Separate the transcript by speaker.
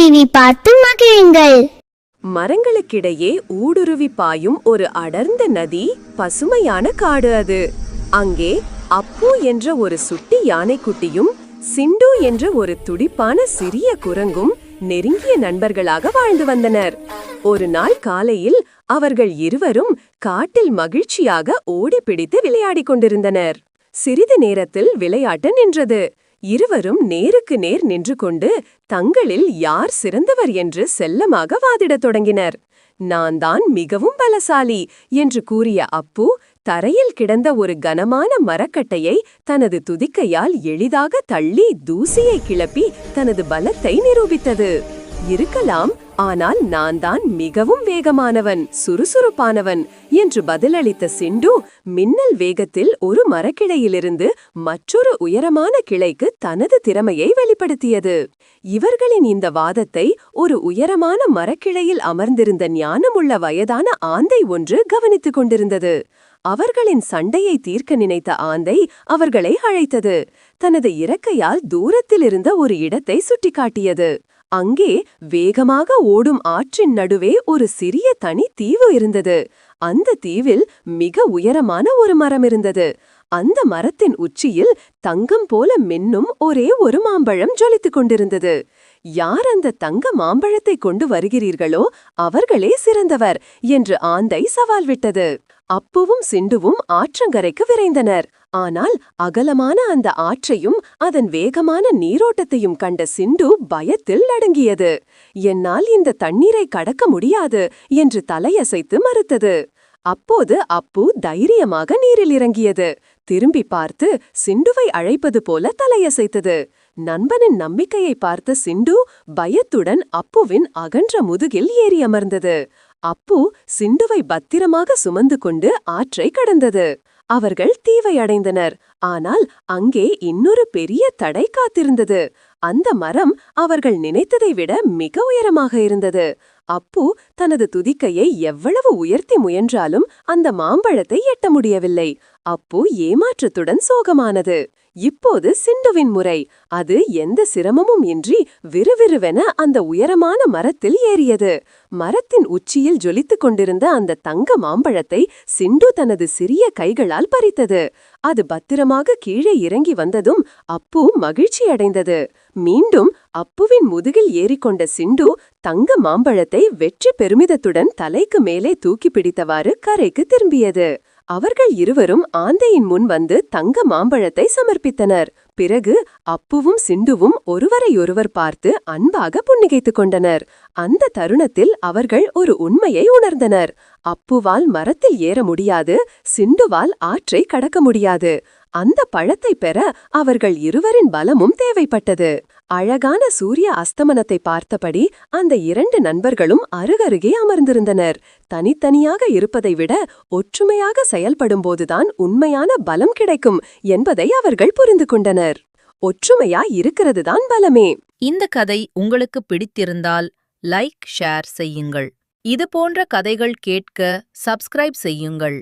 Speaker 1: TV பார்த்து மகிழுங்கள்.
Speaker 2: மரங்களுக்கிடையே ஊடுருவி பாயும் ஒரு அடர்ந்த நதி, பசுமையான காடு அது. அங்கே அப்பு என்ற ஒரு சுட்டி யானைக்குட்டியும் சிண்டு என்ற ஒரு துடிப்பான சிறிய குரங்கும் நெருங்கிய நண்பர்களாக வாழ்ந்து வந்தனர். ஒரு நாள் காலையில் அவர்கள் இருவரும் காட்டில் மகிழ்ச்சியாக ஓடி பிடித்து விளையாடிக் கொண்டிருந்தனர். சிறிது நேரத்தில் விளையாட்டு நின்றது. இருவரும் நேருக்கு நேர் நின்று கொண்டு தங்களில் யார் சிறந்தவர் என்று செல்லமாக வாதிடத் தொடங்கினர். நான் தான் மிகவும் பலசாலி என்று கூறிய அப்பு தரையில் கிடந்த ஒரு கனமான மரக்கட்டையை தனது துதிக்கையால் எளிதாக தள்ளி தூசியை கிளப்பி தனது பலத்தை நிரூபித்தது. இருக்கலாம், ஆனால் நான் தான் மிகவும் வேகமானவன், சுறுசுறுப்பானவன் என்று பதிலளித்த சிண்டு மின்னல் வேகத்தில் ஒரு மரக்கிளையிலிருந்து மற்றொரு உயரமான கிளைக்கு தனது திறமையை வெளிப்படுத்தியது. இவர்களின் இந்த வாதத்தை ஒரு உயரமான மரக்கிளையில் அமர்ந்திருந்த ஞானமுள்ள வயதான ஆந்தை ஒன்று கவனித்துக் கொண்டிருந்தது. அவர்களின் சண்டையை தீர்க்க நினைத்த ஆந்தை அவர்களை அழைத்தது. தனது இறக்கையால் தூரத்தில் இருந்த ஒரு இடத்தை சுட்டிக்காட்டியது. அங்கே வேகமாக ஓடும் ஆற்றின் நடுவே ஒரு சிறிய தனி தீவு இருந்தது. அந்த தீவில் மிக உயரமான ஒரு மரம் இருந்தது. அந்த மரத்தின் உச்சியில் தங்கம் போல மின்னும் ஒரே ஒரு மாம்பழம் ஜொலித்துக் கொண்டிருந்தது. யார் அந்த தங்க மாம்பழத்தை கொண்டு வருகிறீர்களோ அவர்களே சிறந்தவர் என்று ஆந்தை சவால் விட்டது. அப்புவும் சிண்டுவும் ஆற்றங்கரைக்கு விரைந்தனர். ஆனால் அகலமான அந்த ஆற்றையும் அதன் வேகமான நீரோட்டத்தையும் கண்ட சிண்டு பயத்தில் நடுங்கியது. என்னால் இந்த தண்ணீரை கடக்க முடியாது என்று தலையசைத்து மறுத்தது. அப்போது அப்பு தைரியமாக நீரில் இறங்கியது. திரும்பி பார்த்து சிண்டுவை அழைப்பது போல தலையசைத்தது. நண்பனின் நம்பிக்கையை பார்த்த சிண்டு பயத்துடன் அப்புவின் அகன்ற முதுகில் ஏறி அமர்ந்தது. அப்பு சிண்டுவை பத்திரமாக சுமந்து கொண்டு ஆற்றை கடந்தது. அவர்கள் தீவை அடைந்தனர். ஆனால் அங்கே இன்னொரு பெரிய தடை காத்திருந்தது. அந்த மரம் அவர்கள் நினைத்ததை விட மிக உயரமாக இருந்தது. அப்பு தனது துதிக்கையை எவ்வளவு உயர்த்தி முயன்றாலும் அந்த மாம்பழத்தை எட்ட முடியவில்லை. அப்பு ஏமாற்றத்துடன் சோகமானது. இப்போது சிண்டுவின் முறை. அது எந்த சிரமமும் இன்றி விறுவிறுவென அந்த உயரமான மரத்தில் ஏறியது. மரத்தின் உச்சியில் ஜொலித்துக் கொண்டிருந்த அந்த தங்க மாம்பழத்தை சிண்டு தனது சிறிய கைகளால் பறித்தது. அது பத்திரமாக கீழே இறங்கி வந்ததும் அப்பு மகிழ்ச்சியடைந்தது. மீண்டும் அப்புவின் முதுகில் ஏறிக்கொண்ட சிண்டு தங்க மாம்பழத்தை வெற்றி பெருமிதத்துடன் தலைக்கு மேலே தூக்கி பிடித்தவாறு கரைக்கு திரும்பியது. அவர்கள் இருவரும் ஆந்தையின் முன் வந்து தங்க மாம்பழத்தை சமர்ப்பித்தனர். பிறகு அப்புவும் சிண்டுவும் ஒருவரையொருவர் பார்த்து அன்பாக புன்னகைத்துக் கொண்டனர். அந்த தருணத்தில் அவர்கள் ஒரு உண்மையை உணர்ந்தனர். அப்புவால் மரத்தில் ஏற முடியாது, சிண்டுவால் ஆற்றை கடக்க முடியாது. அந்த பழத்தை பெற அவர்கள் இருவரின் பலமும் தேவைப்பட்டது. அழகான சூரிய அஸ்தமனத்தை பார்த்தபடி அந்த இரண்டு நண்பர்களும் அருகருகே அமர்ந்திருந்தனர். தனித்தனியாக இருப்பதை விட ஒற்றுமையாக செயல்படும்போதுதான் உண்மையான பலம் கிடைக்கும் என்பதை அவர்கள் புரிந்து கொண்டனர். ஒற்றுமையா இருக்கிறதுதான் பலமே.
Speaker 3: இந்த கதை உங்களுக்கு பிடித்திருந்தால் லைக், ஷேர் செய்யுங்கள். இது போன்ற கதைகள் கேட்க சப்ஸ்கிரைப் செய்யுங்கள்.